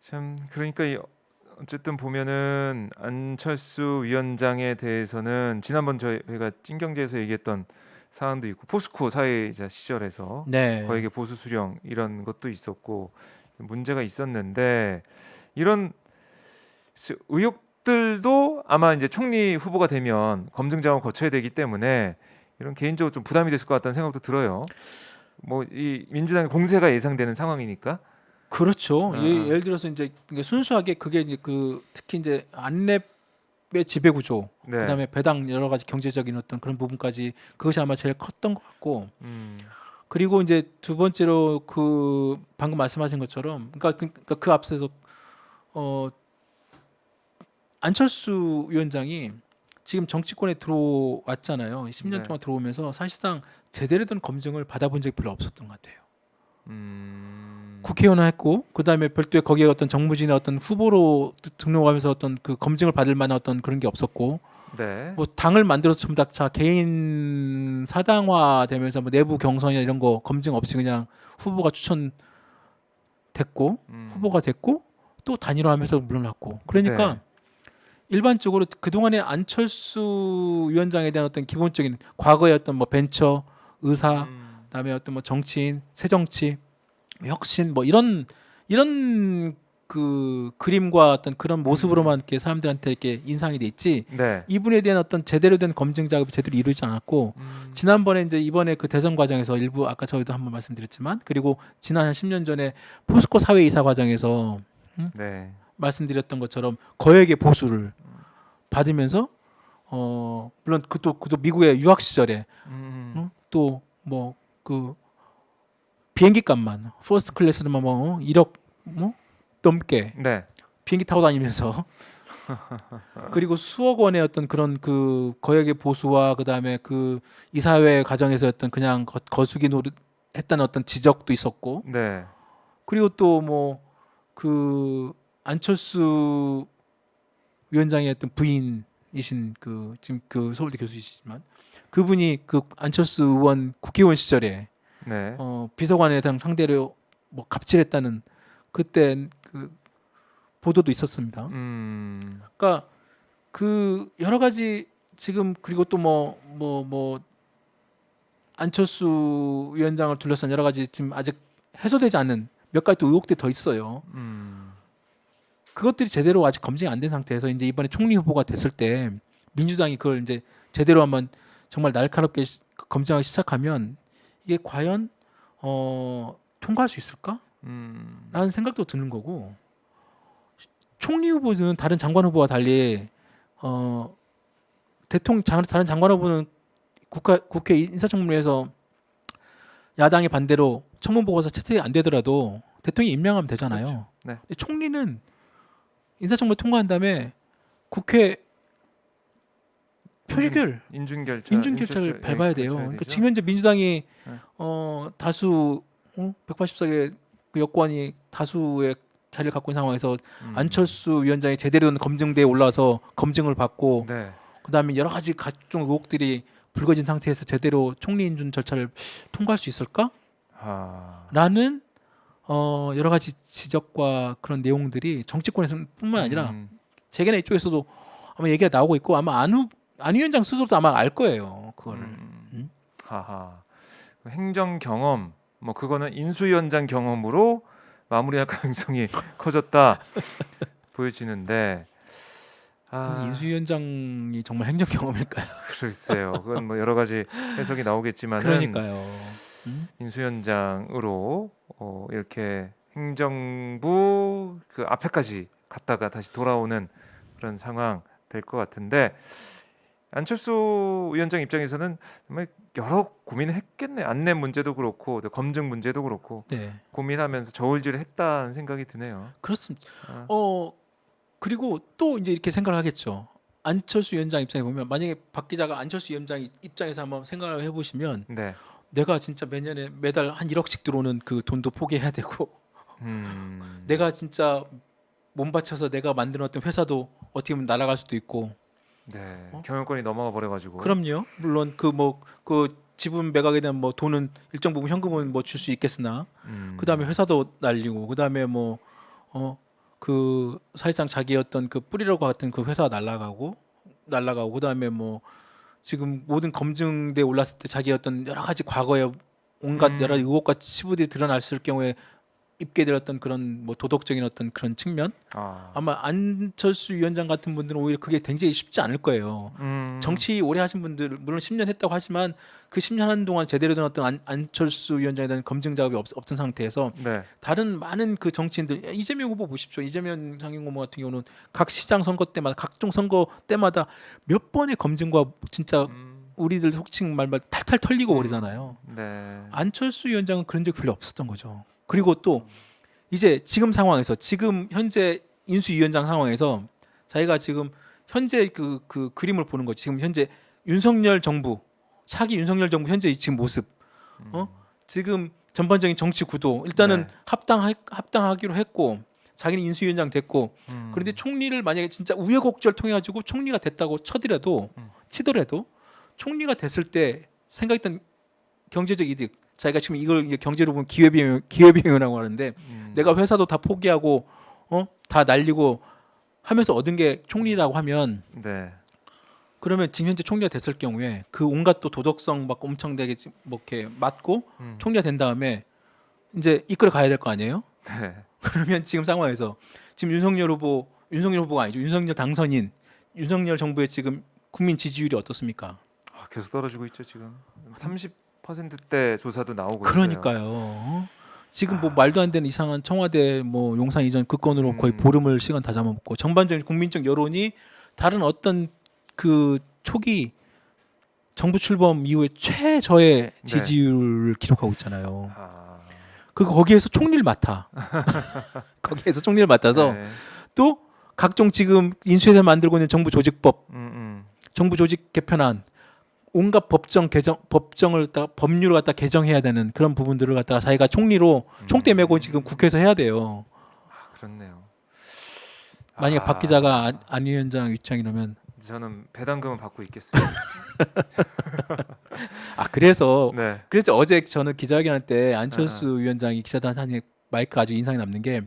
참 그러니까 어쨌든 보면은 안철수 위원장에 대해서는 지난번 저희가 찐경제에서 얘기했던 사안도 있고 포스코 사회이자 시절에서 네. 거액의 보수 수령 이런 것도 있었고 문제가 있었는데 이런 의혹들도 아마 이제 총리 후보가 되면 검증 작업을 거쳐야 되기 때문에 이런 개인적으로 좀 부담이 됐을 것 같다는 생각도 들어요. 뭐 이 민주당의 공세가 예상되는 상황이니까. 그렇죠. 어, 어. 예를 들어서 이제 그게 순수하게 그게 이제 그 특히 이제 안랩의 지배 구조, 네. 그다음에 배당 여러 가지 경제적인 어떤 그런 부분까지 그것이 아마 제일 컸던 것 같고, 음. 그리고 이제 두 번째로 그 방금 말씀하신 것처럼 그러니까 그 앞서서 어 안철수 위원장이 지금 정치권에 들어왔잖아요. 10년 네. 동안 들어오면서 사실상 제대로 된 검증을 받아본 적이 별로 없었던 것 같아요. 음. 국회의원 했고 그다음에 별도의 거기에 어떤 정무진의 어떤 후보로 등록하면서 어떤 그 검증을 받을 만한 어떤 그런 게 없었고, 네. 뭐 당을 만들어서 전부 다자 개인 사당화 되면서 뭐 내부 경선이나 이런 거 검증 없이 그냥 후보가 추천됐고 음. 후보가 됐고 또 단일화하면서 물러났고, 네. 그러니까 일반적으로 그동안의 안철수 위원장에 대한 어떤 기본적인 과거의 어떤 뭐 벤처, 의사, 음. 그다음에 어떤 뭐 정치인, 새정치, 혁신 뭐 이런 그 그림과 어떤 그런 모습으로만 이렇게 사람들한테 이렇게 인상이 돼 있지, 네. 이분에 대한 어떤 제대로 된 검증 작업이 제대로 이루어지지 않았고, 음. 지난번에 이제 이번에 그 대선 과정에서 일부 아까 저희도 한번 말씀드렸지만, 그리고 지난 한 10년 전에 포스코 사회이사 과정에서 네. 말씀드렸던 것처럼 거액의 보수를 음. 받으면서 물론 그도 미국의 유학 시절에 음. 또 뭐 그 비행기 값만 퍼스트 클래스로만 뭐 1억 뭐 넘게 네. 비행기 타고 다니면서 그리고 수억 원의 어떤 그런 그 거액의 보수와 그다음에 그 이사회 과정에서 어떤 그냥 거수기 노릇 했다는 어떤 지적도 있었고, 네. 그리고 또 뭐 그 안철수 위원장의 어떤 부인이신 그 지금 그 서울대 교수이시지만 그분이 그 안철수 의원 국회의원 시절에 네. 비서관에 대한 상대로 뭐 갑질했다는 그때 그 보도도 있었습니다. 음. 그러니까 그 여러 가지 지금, 그리고 또 뭐 안철수 위원장을 둘러싼 여러 가지 지금 아직 해소되지 않은 몇 가지 또 의혹들이 더 있어요. 음. 그것들이 제대로 아직 검증이 안 된 상태에서 이제 이번에 총리 후보가 됐을 때 민주당이 그걸 이제 제대로 한번 정말 날카롭게 검증하기 시작하면 이게 과연 통과할 수 있을까? 음. 라는 생각도 드는 거고, 총리 후보는 다른 장관 후보와 달리 어, 다른 장관 후보는 국회 인사청문회에서 야당의 반대로 청문 보고서 채택이 안 되더라도 대통령이 임명하면 그렇죠. 되잖아요. 네. 근데 총리는 인사청문회 통과한 다음에 국회 표결 인준 절차를 예, 밟아야 돼요. 거쳐야 그러니까 되죠. 지금 현재 민주당이 네. 다수 180석의 그 여권이 다수의 자리를 갖고 있는 상황에서 음. 안철수 위원장이 제대로 된 검증대에 올라서 검증을 받고 네. 그다음에 여러 가지 각종 의혹들이 불거진 상태에서 제대로 총리 인준 절차를 통과할 수 있을까? 아. 라는 여러 가지 지적과 그런 내용들이 정치권에서뿐만 아니라 음. 재계나 이쪽에서도 아마 얘기가 나오고 있고, 아마 안 위원장 스스로도 아마 알 거예요. 그거를. 음. 음? 하하. 그 행정 경험 뭐 그거는 인수위원장 경험으로 마무리할 가능성이 커졌다 보여지는데 그건 아 인수위원장이 정말 행정 경험일까요? 글쎄요 그건 뭐 여러 가지 해석이 나오겠지만은 그러니까요. 음? 인수위원장으로 이렇게 행정부 그 앞에까지 갔다가 다시 돌아오는 그런 상황 될 것 같은데 안철수 위원장 입장에서는 정말 여러 고민을 했겠네. 안내 문제도 그렇고 또 검증 문제도 그렇고 네, 고민하면서 저울질을 했다는 생각이 드네요. 그렇습니다. 아, 그리고 또 이제 이렇게 생각을 하겠죠. 안철수 위원장 입장에 보면, 만약에 박 기자가 안철수 위원장 입장에서 한번 생각을 해보시면, 네. 내가 진짜 매달 한 1억씩 들어오는 그 돈도 포기해야 되고, 음, 내가 진짜 몸 바쳐서 내가 만들어놨던 회사도 어떻게 보면 날아갈 수도 있고, 네. 어? 경영권이 넘어가 버려가지고. 그럼요. 물론 그 지분 매각에 대한 뭐 돈은 일정 부분 현금은 뭐 줄 수 있겠으나, 그 다음에 음, 회사도 날리고, 그 다음에 어 그 사실상 자기의 어떤 그 뿌리라고 같은 그 회사가 날라가고 그다음에 뭐 지금 모든 검증대에 올랐을 때 자기의 어떤 여러 가지 과거에 온갖 여러 의혹과 치부들이 드러났을 경우에 입게 되었던 그런 뭐 도덕적인 어떤 그런 측면 아마 안철수 위원장 같은 분들은 오히려 그게 굉장히 쉽지 않을 거예요. 정치 오래 하신 분들 물론 10년 했다고 하지만 그 10년 하는 동안 제대로 된 어떤 안철수 위원장에 대한 검증 작업이 없던 상태에서 네. 다른 많은 그 정치인들 이재명 후보 보십시오. 이재명 상임고문 같은 경우는 각 시장 선거 때마다 각종 선거 때마다 몇 번의 검증과 진짜 우리들 속칭 말말 탈탈 털리고 버리잖아요. 네. 안철수 위원장은 그런 적이 별로 없었던 거죠. 그리고 또 이제 지금 상황에서 지금 현재 인수위원장 상황에서 자기가 지금 현재 그 그림을 보는 거죠. 지금 현재 윤석열 정부 차기 윤석열 정부 현재 지금 모습, 지금 전반적인 정치 구도 일단은 네. 합당하기로 했고 자기는 인수위원장 됐고 그런데 총리를 만약에 진짜 우여곡절 통해 가지고 총리가 됐다고 치더라도 총리가 됐을 때 생각했던 경제적 이득 자기가 지금 이걸 이제 경제로 보면 기회비용이라고 하는데 내가 회사도 다 포기하고 다 날리고 하면서 얻은 게 총리라고 하면 네. 그러면 지금 현재 총리가 됐을 경우에 그 온갖 또 도덕성 막 엄청 되게 뭐 이렇게 맞고 총리가 된 다음에 이제 이끌어 가야 될 거 아니에요? 네. 그러면 지금 상황에서 지금 윤석열 후보가 아니죠. 윤석열 당선인 윤석열 정부의 지금 국민 지지율이 어떻습니까? 계속 떨어지고 있죠 지금. 30%대 조사도 나오고 있어요. 그러니까요. 지금 뭐 말도 안 되는 이상한 청와대 뭐 용산 이전 그 건으로 거의 보름을 시간 다 잡아먹고 전반적인 국민적 여론이 다른 어떤 그 초기 정부 출범 이후에 최저의 지지율을 기록하고 있잖아요. 그리고 거기에서 총리를 맡아. 거기에서 총리를 맡아서 네. 또 각종 지금 인수해서 만들고 있는 정부 조직법, 정부 조직 개편안 온갖 법정을 갖다가 법률을 갖다 개정해야 되는 그런 부분들을 갖다가 자기가 총리로 총대 메고 지금 국회에서 해야 돼요. 그렇네요. 만약에 박 기자가 안 위원장 위치이라면 저는 배당금은 받고 있겠습니다. 그래서 네. 어제 저는 기자회견할 때 안철수 위원장이 기자들한테 한 마이크 아주 인상이 남는 게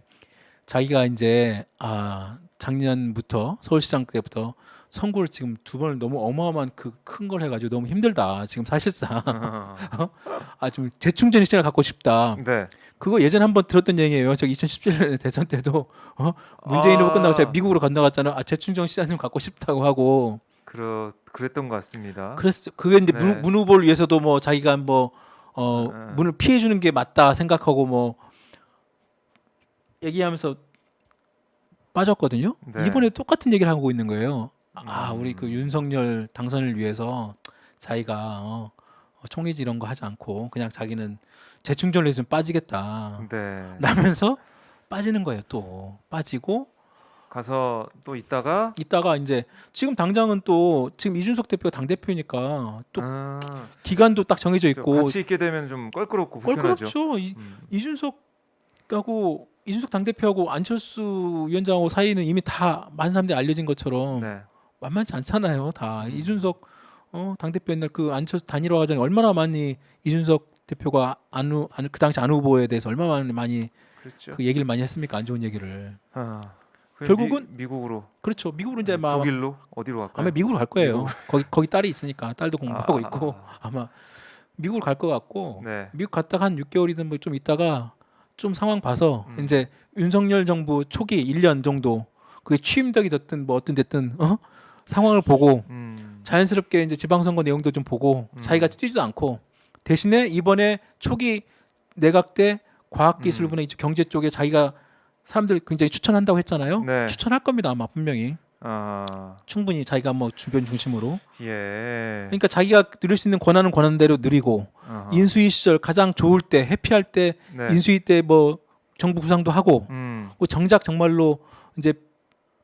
자기가 이제 작년부터 서울시장 때부터 선거를 지금 두 번을 너무 어마어마한 그 큰 걸 해가지고 너무 힘들다. 지금 사실상 좀 재충전 시장을 갖고 싶다. 네. 그거 예전에 한번 들었던 얘기예요. 저기 2017년에 대선 때도 문재인 후보 끝나고 제가 미국으로 건너갔잖아요. 재충전 시장 좀 갖고 싶다고 하고. 그랬던 것 같습니다. 그랬어. 그게 이제 네. 문 후보를 위해서도 뭐 자기가 뭐 문을 피해 주는 게 맞다 생각하고 뭐 얘기하면서 빠졌거든요. 네. 이번에 똑같은 얘기를 하고 있는 거예요. 우리 그 윤석열 당선을 위해서 자기가 총리직 이런 거 하지 않고 그냥 자기는 재충전을 해서 좀 빠지겠다. 네. 라면서 빠지는 거예요. 또 빠지고 가서 또 있다가 이제 지금 당장은 또 지금 이준석 대표가 당 대표니까 또 아, 기간도 딱 정해져 있고 같이 있게 되면 좀 껄끄럽고 불편하죠. 그렇죠. 이준석 당 대표하고 안철수 위원장하고 사이는 이미 다 많은 사람들이 알려진 것처럼 네. 만만치 않잖아요. 다 이준석 당 대표 옛날 그 안철수 단일화 과정에 얼마나 많이 이준석 대표가 그 당시 안 후보에 대해서 얼마나 많이 그렇죠. 그 얘기를 많이 했습니까? 안 좋은 얘기를. 그럼 결국은 미국으로 그렇죠. 미국으로 이제 막 독일로 어디로 갈까요? 아마 미국으로 갈 거예요. 거기 딸이 있으니까 딸도 공부하고 있고 아마 미국으로 갈 것 같고 네. 미국 갔다가 한 6개월이든 뭐 좀 있다가 좀 상황 봐서 이제 윤석열 정부 초기 1년 정도 그게 취임덕이 됐든 뭐 어떤 됐든 상황을 보고 자연스럽게 이제 지방선거 내용도 좀 보고 자기가 뛰지도 않고 대신에 이번에 초기 내각 때 과학기술부나 이쪽 경제 쪽에 자기가 사람들 굉장히 추천한다고 했잖아요. 네. 추천할 겁니다 아마 분명히. 아, 충분히 자기가 뭐 주변 중심으로. 예. 그러니까 자기가 누릴 수 있는 권한은 권한대로 누리고 인수위 시절 가장 좋을 때 해피할 때 네. 인수위 때 뭐 정부 구상도 하고 뭐 정작 정말로 이제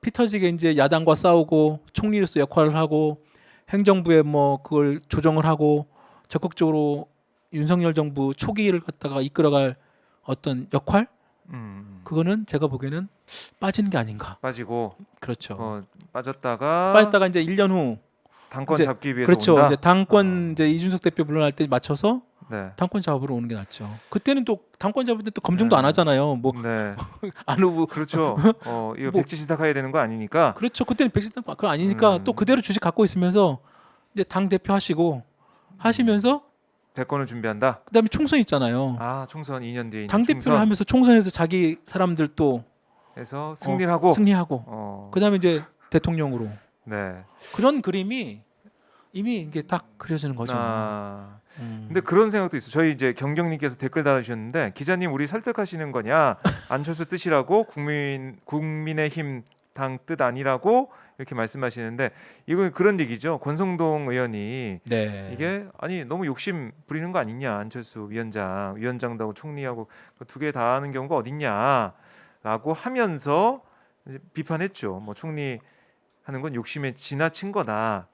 피 터지게 이제 야당과 싸우고 총리로서 역할을 하고 행정부에 뭐 그걸 조정을 하고 적극적으로 윤석열 정부 초기를 갖다가 이끌어갈 어떤 역할 그거는 제가 보기에는 빠지는 게 아닌가. 빠지고 그렇죠. 빠졌다가 이제 1년 후 당권 이제 잡기 위해서 그렇죠. 온다. 이제 당권 이제 이준석 대표 물러날 때 맞춰서 네. 당권 잡으러 오는 게 낫죠. 그때는 또 당권 잡을 때 또 검증도 안 하잖아요. 뭐 네. 안 후보 그렇죠. 이거 뭐- 백지신탁해야 되는 거 아니니까. 그렇죠. 그때는 백신당 그거 아니니까 또 그대로 주식 갖고 있으면서 이제 당 대표 하시고 하시면서 대권을 준비한다. 그다음에 총선 있잖아요. 아, 총선 2년 뒤에 있는 당 대표를 총선. 하면서 총선에서 자기 사람들 또 해서 승리를 하고. 승리하고 그다음에 이제 대통령으로 네. 그런 그림이 이미 이게 딱 그려지는 거죠. 아, 음. 근데 그런 생각도 있어요. 저희 이제 경경님께서 댓글 달아주셨는데 기자님 우리 설득하시는 거냐? 안철수 뜻이라고 국민의힘 당 뜻 아니라고 이렇게 말씀하시는데 이건 그런 얘기죠. 권성동 의원이 네. 이게 아니 너무 욕심 부리는 거 아니냐? 안철수 위원장도 하고 총리하고 두 개 다 하는 경우가 어딨냐라고 하면서 이제 비판했죠. 뭐 총리 하는 건 욕심에 지나친 거다.